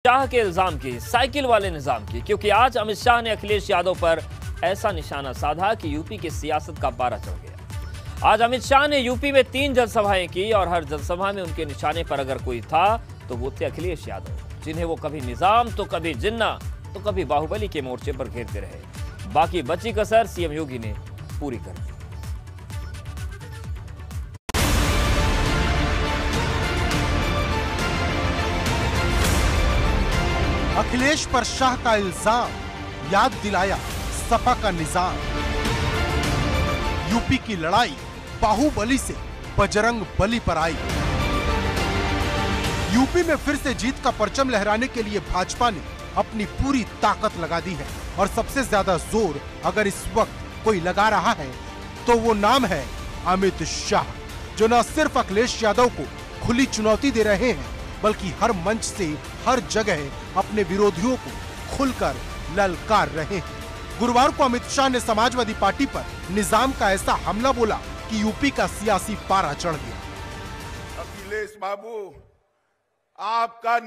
शाह के इल्जाम की, साइकिल वाले निजाम की, क्योंकि आज अमित शाह ने अखिलेश यादव पर ऐसा निशाना साधा कि यूपी की सियासत का पारा चढ़ गया। आज अमित शाह ने यूपी में 3 जनसभाएं की और हर जनसभा में उनके निशाने पर अगर कोई था तो वो थे अखिलेश यादव, जिन्हें वो कभी निजाम तो कभी जिन्ना तो कभी बाहुबली के मोर्चे पर घेरते रहे। बाकी बची कसर सीएम योगी ने पूरी कर दी। अखिलेश पर शाह का इल्जाम याद दिलाया सपा का निजाम। यूपी की लड़ाई बाहुबली से बजरंग बली पर आई। यूपी में फिर से जीत का परचम लहराने के लिए भाजपा ने अपनी पूरी ताकत लगा दी है और सबसे ज्यादा जोर अगर इस वक्त कोई लगा रहा है तो वो नाम है अमित शाह, जो न सिर्फ अखिलेश यादव को खुली चुनौती दे रहे हैं बल्कि हर मंच से हर जगह अपने विरोधियों को खुलकर ललकार रहे हैं। गुरुवार को अमित शाह ने समाजवादी पार्टी पर निजाम का ऐसा हमला बोला कि यूपी का सियासी पारा चढ़ गया। अखिलेश बाबू, आपका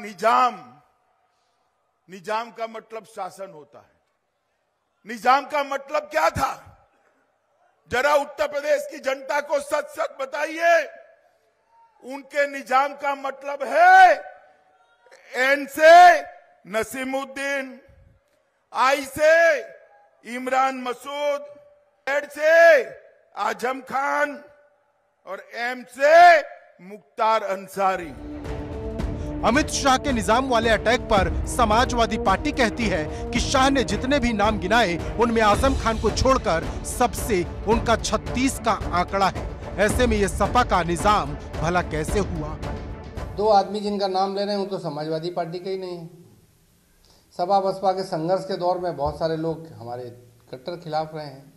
निजाम का मतलब शासन होता है। निजाम का मतलब क्या था? जरा उत्तर प्रदेश की जनता को सच सच बताइए। उनके निजाम का मतलब है एन से नसीमुद्दीन, आई से इमरान मसूद, जेड से आजम खान और एम से मुख्तार अंसारी। अमित शाह के निजाम वाले अटैक पर समाजवादी पार्टी कहती है कि शाह ने जितने भी नाम गिनाए उनमें आजम खान को छोड़कर सबसे उनका 36 का आंकड़ा है। ऐसे में ये सपा का निजाम भला कैसे हुआ? 2 आदमी जिनका नाम ले रहे हैं वो तो समाजवादी पार्टी के ही नहीं है। सपा बसपा के संघर्ष के दौर में बहुत सारे लोग हमारे कट्टर खिलाफ रहे हैं।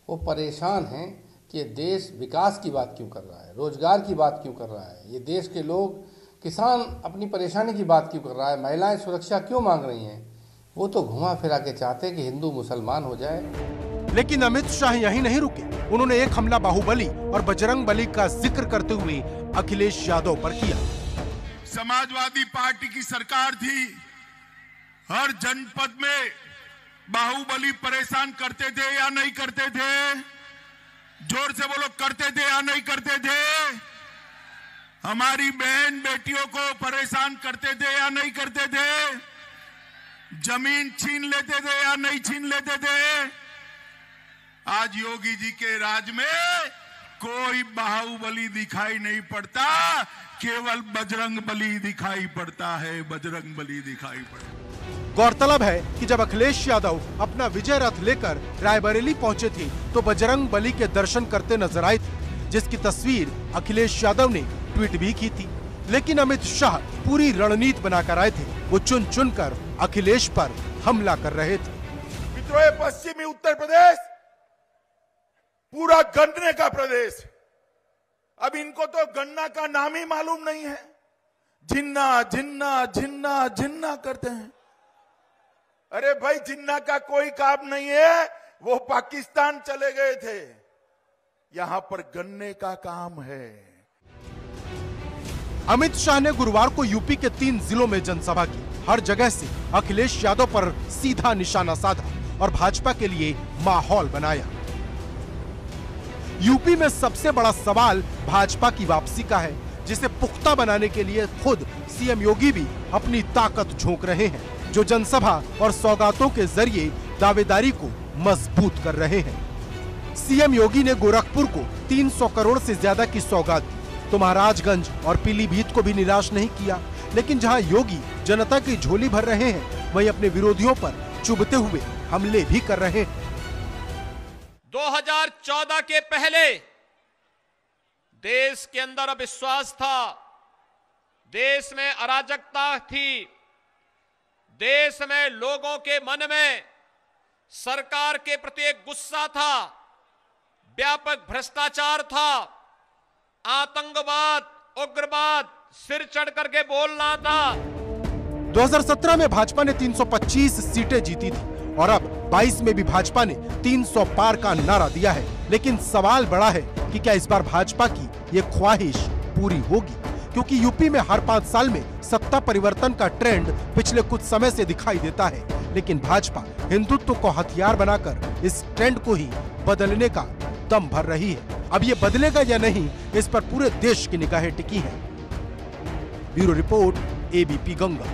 वो परेशान हैं कि देश विकास की बात क्यों कर रहा है, रोजगार की बात क्यों कर रहा है, ये देश के लोग किसान अपनी परेशानी की बात क्यों कर रहा है, महिलाएं सुरक्षा क्यों मांग रही हैं। वो तो घुमा फिरा के चाहते कि हिंदू मुसलमान हो जाए। लेकिन अमित शाह यहीं नहीं रुके। उन्होंने एक हमला बाहुबली और बजरंग बली का जिक्र करते हुए अखिलेश यादव पर किया। समाजवादी पार्टी की सरकार थी, हर जनपद में बाहुबली परेशान करते थे या नहीं करते थे? जोर से बोलो, करते थे या नहीं करते थे? हमारी बहन बेटियों को परेशान करते थे या नहीं करते थे? जमीन छीन लेते थे या नहीं छीन लेते थे? आज योगी जी के राज में कोई बाहुबली दिखाई नहीं पड़ता, केवल बजरंग बली दिखाई पड़ता है, बजरंग बली दिखाई पड़ता है। गौरतलब है कि जब अखिलेश यादव अपना विजय रथ लेकर रायबरेली पहुंचे थे तो बजरंग बली के दर्शन करते नजर आए थे, जिसकी तस्वीर अखिलेश यादव ने ट्वीट भी की थी। लेकिन अमित शाह पूरी रणनीति बनाकर आए थे। वो चुन चुन कर अखिलेश पर हमला कर रहे थे। मित्रों, ये पश्चिमी उत्तर प्रदेश पूरा गन्ने का प्रदेश। अब इनको तो गन्ना का नाम ही मालूम नहीं है। जिन्ना जिन्ना जिन्ना जिन्ना करते हैं। अरे भाई, जिन्ना का कोई काम नहीं है, वो पाकिस्तान चले गए थे। यहां पर गन्ने का काम है। अमित शाह ने गुरुवार को यूपी के 3 जिलों में जनसभा की। हर जगह से अखिलेश यादव पर सीधा निशाना साधा और भाजपा के लिए माहौल बनाया। यूपी में सबसे बड़ा सवाल भाजपा की वापसी का है, जिसे पुख्ता बनाने के लिए खुद सीएम योगी भी अपनी ताकत झोंक रहे हैं, जो जनसभा और सौगातों के जरिए दावेदारी को मजबूत कर रहे हैं। सीएम योगी ने गोरखपुर को 300 करोड़ से ज्यादा की सौगात दी तो महाराजगंज और पीलीभीत को भी निराश नहीं किया। लेकिन जहां योगी जनता की झोली भर रहे हैं, वहीं अपने विरोधियों पर चुभते हुए हमले भी कर रहे हैं। 2014 के पहले देश के अंदर अविश्वास था, देश में अराजकता थी, देश में लोगों के मन में सरकार के प्रति एक गुस्सा था, व्यापक भ्रष्टाचार था, आतंकवाद, उग्रवाद सिर चढ़ करके बोलना था। 2017 में भाजपा ने 325 सीटें जीती थी और अब 22 में भी भाजपा ने 300 पार का नारा दिया है। लेकिन सवाल बड़ा है कि क्या इस बार भाजपा की ये ख्वाहिश पूरी होगी? क्योंकि यूपी में हर 5 साल में सत्ता परिवर्तन का ट्रेंड पिछले कुछ समय से दिखाई देता है, लेकिन भाजपा हिंदुत्व को हथियार बनाकर इस ट्रेंड को ही बदलने का दम भर रही है। अब ये बदलेगा या नहीं, इस पर पूरे देश की निगाहें टिकी हैं। Bureau report, ABP Ganga.